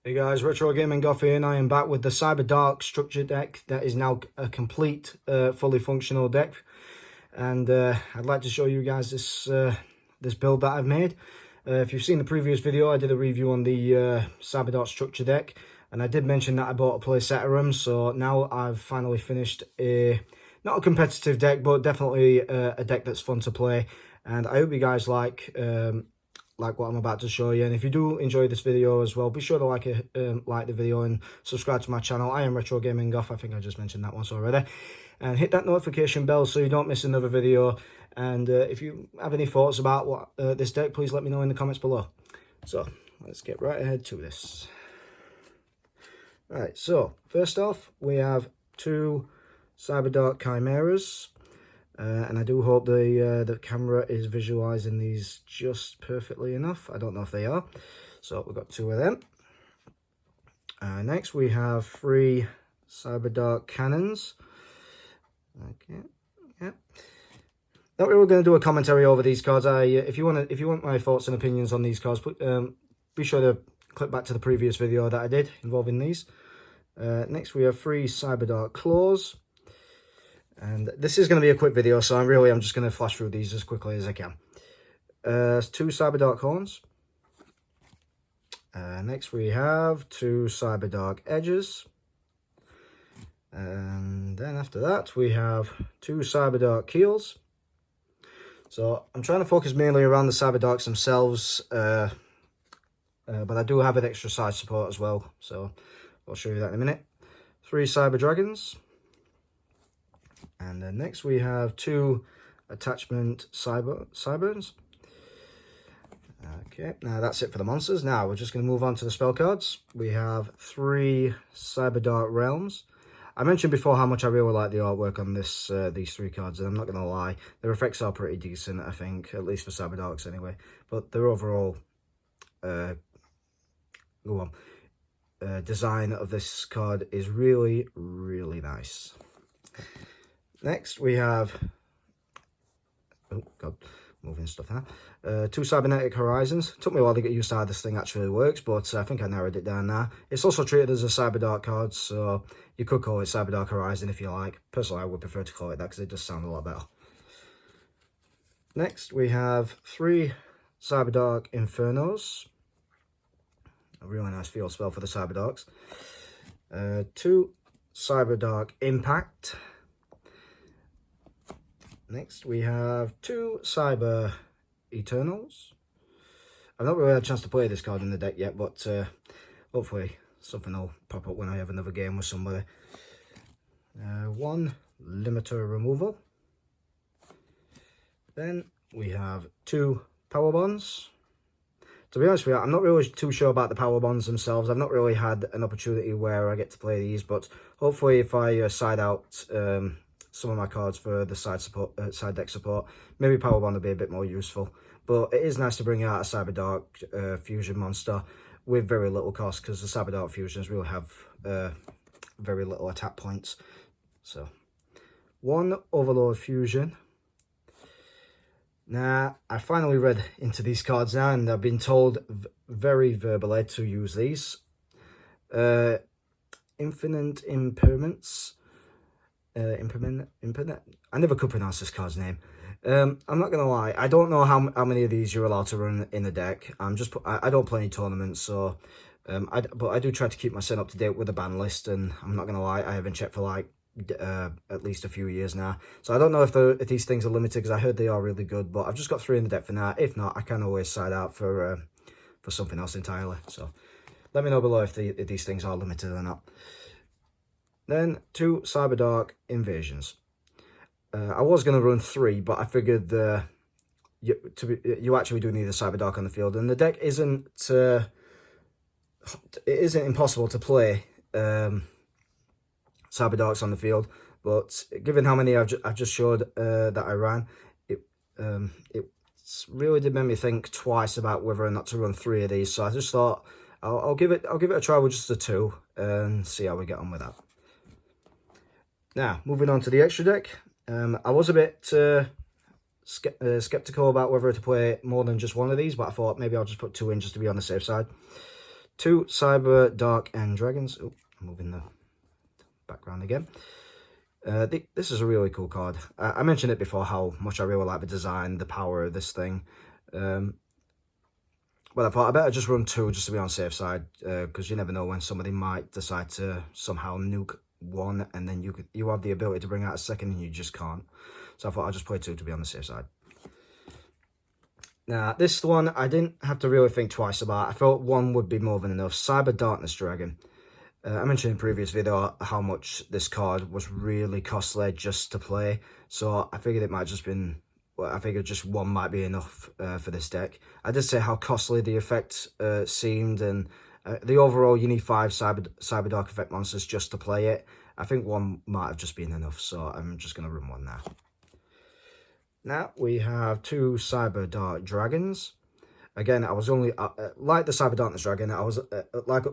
Hey guys, Retro Gaming Goth here, and I am back with the CYBERDARK structure deck that is now a complete, fully functional deck. And I'd like to show you guys this build that I've made. If you've seen the previous video, I did a review on the CYBERDARK structure deck, and I did mention that I bought a playset of them. So now I've finally finished not a competitive deck, but definitely a deck that's fun to play. And I hope you guys like what I'm about to show you. And if you do enjoy this video as well, be sure to like the video and subscribe to my channel. I am Retro Gaming Goth. I think I just mentioned that once already. And hit that notification bell so you don't miss another video. And if you have any thoughts about what this deck, please let me know in the comments below. So let's get right ahead to this. Right, so first off, we have two CYBERDARK Chimeras. And I do hope the camera is visualizing these just perfectly enough. I don't know if they are. So we've got two of them. Next we have three CYBERDARK Cannons. Okay, yeah. Not really going to do a commentary over these cards. If you want my thoughts and opinions on these cards, be sure to click back to the previous video that I did involving these. Next we have three CYBERDARK Claws. And this is going to be a quick video, so I'm just going to flash through these as quickly as I can. Two CYBERDARK Horns. Next we have two CYBERDARK Edges. And then after that we have two CYBERDARK Keels. So I'm trying to focus mainly around the CYBERDARKs themselves, but I do have an extra side support as well, so I'll show you that in a minute. Three Cyber Dragons. And then next we have two attachment Cyberns. Okay, now that's it for the monsters. Now we're just going to move on to the spell cards. We have three CYBERDARK Realms. I mentioned before how much I really like the artwork on these three cards, and I'm not going to lie, their effects are pretty decent, I think, at least for CYBERDARKs anyway. But their overall design of this card is really, really nice. Next, we have, oh god, moving stuff now. Two Cybernetic Horizons. Took me a while to get used to how this thing actually works, but I think I narrowed it down now. It's also treated as a CYBERDARK card, so you could call it CYBERDARK Horizon if you like. Personally, I would prefer to call it that because it does sound a lot better. Next, we have three CYBERDARK Infernos. A really nice field spell for the CYBERDARKs. Two CYBERDARK Impact. Next, we have two Cyber Eternals. I've not really had a chance to play this card in the deck yet, but hopefully something will pop up when I have another game with somebody. One Limiter Removal. Then we have two Power Bonds. To be honest with you, I'm not really too sure about the Power Bonds themselves. I've not really had an opportunity where I get to play these, but hopefully if I side out some of my cards for the side deck support, maybe Power Bond will be a bit more useful. But it is nice to bring out a CYBERDARK fusion monster with very little cost, because the CYBERDARK fusions really have very little attack points. So, one Overlord Fusion. Now, I finally read into these cards now, and I've been told very verbally to use these. Infinite Impermanence. I never could pronounce this card's name. I'm not gonna lie, I don't know how many of these you're allowed to run in the deck. I don't play any tournaments, so but I do try to keep myself up to date with the ban list, and I'm not gonna lie, I haven't checked for like at least a few years now, so I don't know if these things are limited, because I heard they are really good. But I've just got three in the deck for now. If not, I can always side out for something else entirely. So let me know below if these things are limited or not. Then two CYBERDARK Invasions. I was going to run three, but I figured you actually do need a CYBERDARK on the field, and the deck isn't impossible to play CYBERDARKs on the field. But given how many I've just showed that I ran, it really did make me think twice about whether or not to run three of these. So I just thought I'll give it a try with just the two and see how we get on with that. Now, moving on to the extra deck. I was a bit skeptical about whether to play more than just one of these, but I thought maybe I'll just put two in just to be on the safe side. 2 CYBERDARK End Dragons. Oh, I'm moving the background again. This is a really cool card. I mentioned it before how much I really like the design, the power of this thing. Well, I thought I better just run 2 just to be on the safe side, because you never know when somebody might decide to somehow nuke 1, and then you have the ability to bring out a second and you just can't. So I thought I'd just play 2 to be on the safe side. Now, this one I didn't have to really think twice about. I thought 1 would be more than enough. Cyber Darkness Dragon. I mentioned in a previous video how much this card was really costly just to play, so I figured it might just been, well, I figured just 1 might be enough for this deck. I did say how costly the effect seemed, and the overall you need 5 Cyber Dark effect monsters just to play it. I think 1 might have just been enough, so I'm just going to run 1 now. Now we have 2 Cyber Dark Dragons. Again, I was only, like the Cyber Darkness Dragon, I was,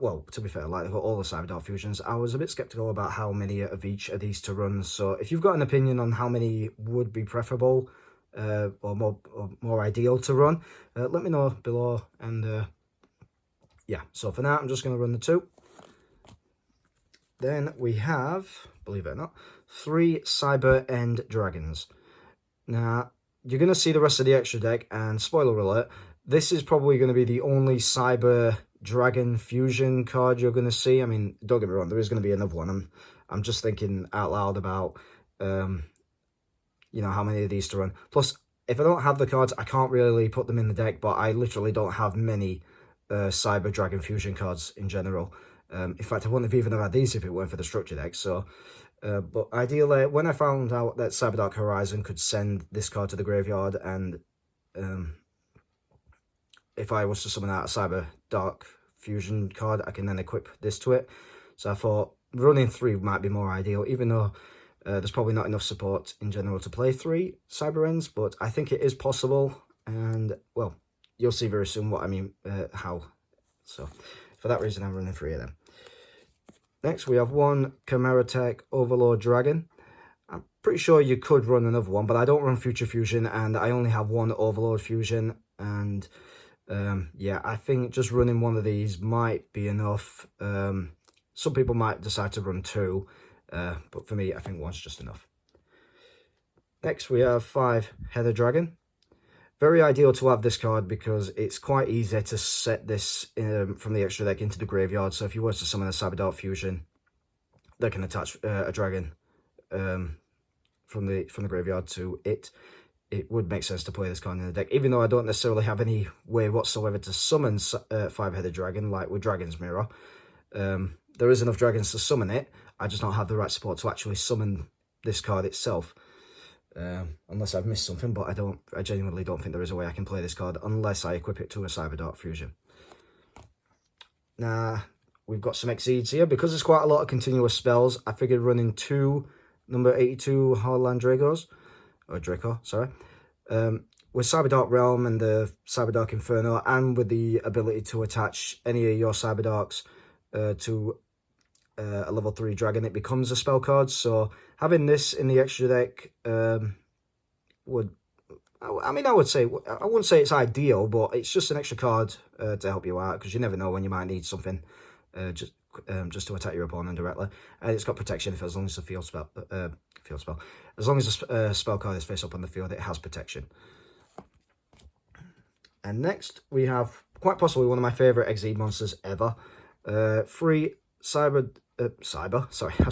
well, to be fair, like all the Cyber Dark Fusions, I was a bit skeptical about how many of each of these to run. So if you've got an opinion on how many would be preferable or more ideal to run, let me know below. And yeah, so for now, I'm just going to run the 2. Then we have, believe it or not, 3 Cyber End Dragons. Now, you're going to see the rest of the extra deck, and spoiler alert, this is probably going to be the only Cyber Dragon Fusion card you're going to see. I mean, don't get me wrong, there is going to be another one. I'm just thinking out loud about, you know, how many of these to run. Plus, if I don't have the cards, I can't really put them in the deck, but I literally don't have many Cyber Dragon Fusion cards in general. In fact, I wouldn't have even had these if it weren't for the structure deck. So, but ideally, when I found out that CyberDark Horizon could send this card to the graveyard, and if I was to summon out a Cyber Dark Fusion card, I can then equip this to it. So I thought running 3 might be more ideal, even though there's probably not enough support in general to play 3 Cyber Ends, but I think it is possible, and, well, you'll see very soon what I mean, how. So for that reason, I'm running 3 of them. Next, we have 1 Chimera Tech Overlord Dragon. I'm pretty sure you could run another one, but I don't run Future Fusion, and I only have 1 Overlord Fusion, and yeah, I think just running 1 of these might be enough. Some people might decide to run 2, but for me, I think 1's just enough. Next, we have 5 Heather Dragon. Very ideal to have this card because it's quite easy to set this from the extra deck into the graveyard. So if you were to summon a Cyber Dark Fusion, they can attach a dragon from the graveyard to it. It would make sense to play this card in the deck, even though I don't necessarily have any way whatsoever to summon 5-headed dragon, like with Dragon's Mirror. There is enough dragons to summon it, I just don't have the right support to actually summon this card itself. Unless I've missed something, but I genuinely don't think there is a way I can play this card unless I equip it to a Cyber Dark Fusion. Now, we've got some Exceeds here. Because there's quite a lot of continuous spells, I figured running 2 number 82 Hardland Draco, sorry. With Cyber Dark Realm and the Cyber Dark Inferno, and with the ability to attach any of your Cyber Darks to a level 3 dragon, it becomes a spell card. So having this in the extra deck would, I mean, I wouldn't say it's ideal, but it's just an extra card to help you out, because you never know when you might need something just to attack your opponent directly. And it's got protection as long as the field spell, as long as the spell card is face up on the field, it has protection. And next we have quite possibly one of my favourite Exceed monsters ever. 3 sorry, I've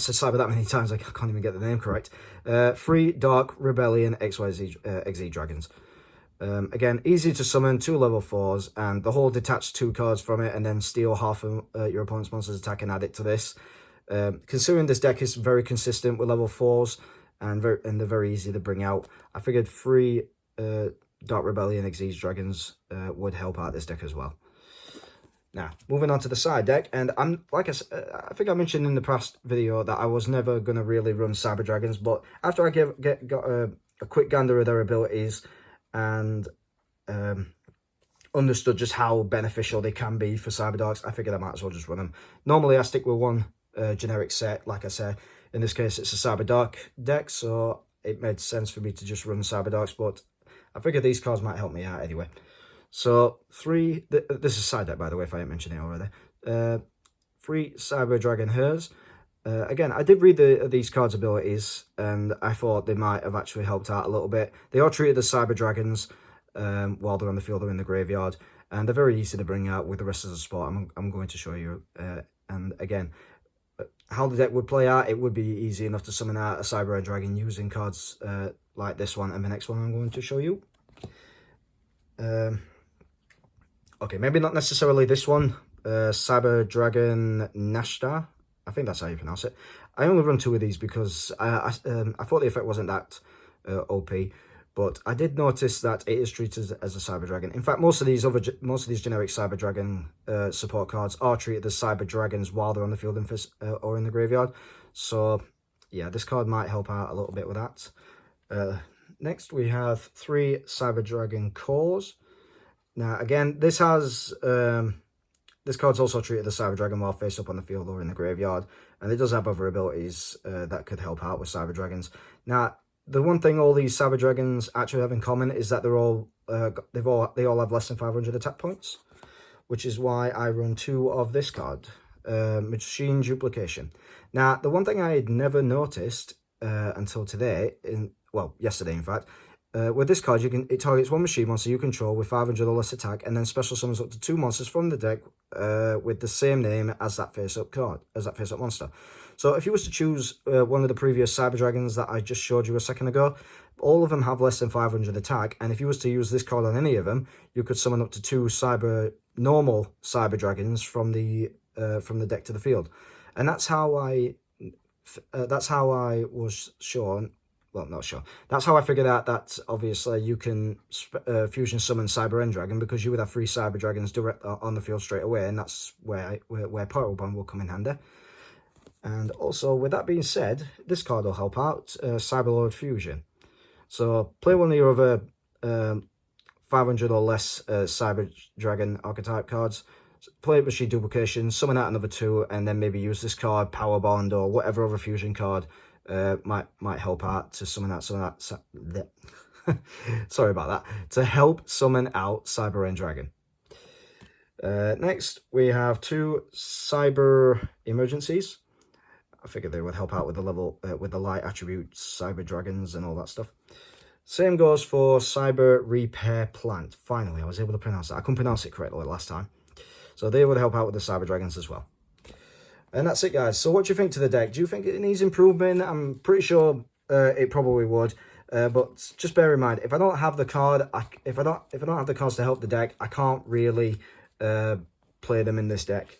said Cyber that many times I can't even get the name correct. 3 Dark Rebellion XYZ Exceed Dragons. Again, easy to summon, 2 level 4s, and the whole detach 2 cards from it and then steal half of your opponent's monster's attack and add it to this. Considering this deck is very consistent with level 4s and they're very easy to bring out, I figured 3 Dark Rebellion Exceed Dragons would help out this deck as well. Now, moving on to the side deck, and I think I mentioned in the past video that I was never going to really run Cyber Dragons, but after I got a quick gander of their abilities and understood just how beneficial they can be for Cyber Darks, I figured I might as well just run them. Normally, I stick with 1 generic set, like I said. In this case, it's a Cyber Dark deck, so it made sense for me to just run Cyber Darks, but I figured these cards might help me out anyway. So 3, this is side deck, by the way, if I didn't mention it already. 3 Cyber Dragon Hers. Again, I did read these cards' abilities, and I thought they might have actually helped out a little bit. They are treated as Cyber Dragons while they're on the field or in the graveyard, and they're very easy to bring out with the rest of the support. I'm going to show you. And again, how the deck would play out, it would be easy enough to summon out a Cyber Dragon using cards like this one and the next one I'm going to show you. Okay, maybe not necessarily this one, Cyber Dragon Nashtar. I think that's how you pronounce it. I only run 2 of these because I thought the effect wasn't that OP, but I did notice that it is treated as a Cyber Dragon. In fact, most of these generic Cyber Dragon support cards are treated as Cyber Dragons while they're on the field or in the graveyard. So yeah, this card might help out a little bit with that. Next, we have 3 Cyber Dragon Cores. Now, again, this card's also treated as Cyber Dragon while face up on the field or in the graveyard, and it does have other abilities that could help out with Cyber Dragons. Now, the one thing all these Cyber Dragons actually have in common is that they all have less than 500 attack points, which is why I run 2 of this card, Machine Duplication. Now, the one thing I had never noticed until today, yesterday in fact, with this card, it targets 1 machine monster you control with 500 or less attack, and then special summons up to 2 monsters from the deck with the same name as that face-up monster. So if you was to choose one of the previous Cyber Dragons that I just showed you a second ago, all of them have less than 500 attack, and if you was to use this card on any of them, you could summon up to 2 normal Cyber Dragons from the deck to the field, and that's how I was shown. Well, not sure. That's how I figured out that obviously you can fusion summon Cyber End Dragon, because you would have 3 Cyber Dragons direct on the field straight away, and that's where Portal Bond will come in handy. And also, with that being said, this card will help out, Cyberlord Fusion. So play one of your other 500 or less Cyber Dragon archetype cards, play Machine Duplication, summon out another 2, and then maybe use this card, Power Bond, or whatever other fusion card might help out to summon out some of that. Sorry about that. To help summon out Cyber End Dragon. Next, we have 2 Cyber Emergencies. I figured they would help out with the with the light attributes, Cyber Dragons, and all that stuff. Same goes for Cyber Repair Plant. Finally, I was able to pronounce that. I couldn't pronounce it correctly last time. So they would help out with the Cyber Dragons as well. And that's it, guys. So what do you think to the deck? Do you think it needs improvement? I'm pretty sure it probably would. But just bear in mind, if I don't have the card, if I don't have the cards to help the deck, I can't really play them in this deck.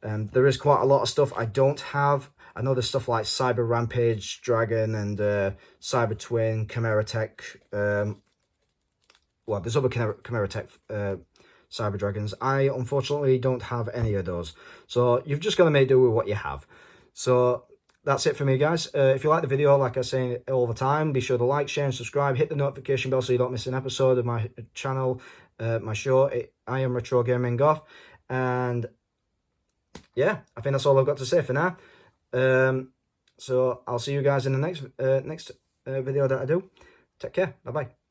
There is quite a lot of stuff I don't have. I know there's stuff like Cyber Rampage Dragon and Cyber Twin, Chimera Tech. There's other Chimera Tech Cyber Dragons. I unfortunately don't have any of those. So you've just got to make do with what you have. So that's it for me, guys. If you like the video, like I say all the time, be sure to like, share, and subscribe. Hit the notification bell so you don't miss an episode of my channel, my show. I am Retro Gaming Goth. And yeah, I think that's all I've got to say for now. So I'll see you guys in the next video that I do. Take care. Bye-bye.